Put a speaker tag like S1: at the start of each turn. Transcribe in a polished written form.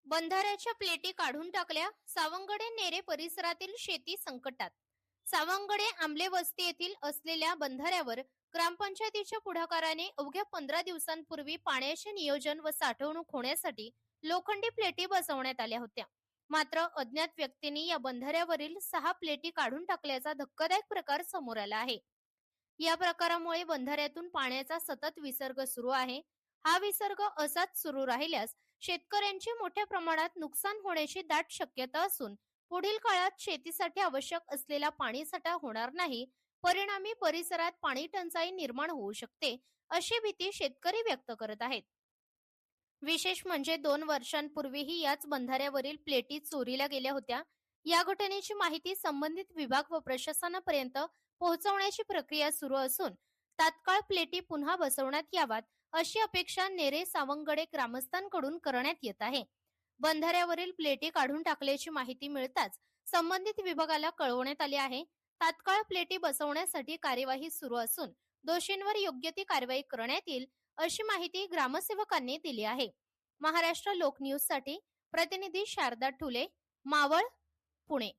S1: बंधाऱ्याच्या प्लेटी काढून टाकल्या, सावंगडे नेरे परिसरातील शेती संकटात. सावंगडे आंबले वस्ती येथील असलेल्या बंधाऱ्यावर ग्रामपंचायतीच्या पुढाकाराने अवघ्या 15 दिवसांपूर्वी पाण्याचे नियोजन व साठवणूक होण्यासाठी लोखंडी प्लेटी बसवण्यात आल्या होत्या. मात्र अज्ञात व्यक्तींनी या बंधाऱ्यावरील 6 प्लेटी काढून टाकल्याचा धक्कादायक प्रकार समोर आला आहे. या प्रकारामुळे बंधाऱ्यातून पाण्याचा सतत विसर्ग सुरू आहे. हा विसर्ग असाच सुरू राहिल्यास शेतकऱ्यांचे मोठ्या प्रमाणात नुकसान होण्याची दाट शक्यता असून पुढील काळात शेतीसाठी आवश्यक असलेला पाणीसाठा होणार नाही, परिणामी परिसरात पाणी टंचाई निर्माण होऊ शकते, अशी भीती शेतकरी व्यक्त करत आहेत. विशेष म्हणजे 2 वर्षांपूर्वीही याच बंधाऱ्यावरील प्लेटी चोरीला गेल्या होत्या. या घटनेची माहिती संबंधित विभाग व प्रशासनापर्यंत पोहोचवण्याची प्रक्रिया सुरू असून तात्काळ प्लेटी पुन्हा बसवण्यात याव्यात, अशी अपेक्षा नेरे सावंगडे ग्रामस्थांकडून करण्यात येत आहे. बंधाऱ्यावरील प्लेटी काढून टाकल्याची माहिती मिळताच संबंधित विभागाला कळवण्यात आले आहे. तात्काळ प्लेटी बसवण्यासाठी कार्यवाही सुरू असून दोषींवर योग्य ती कारवाई करण्यात येईल, अशी माहिती ग्रामसेवकांनी दिली आहे. महाराष्ट्र लोक न्यूज साठी प्रतिनिधी शारदा ठुले, मावळ, पुणे.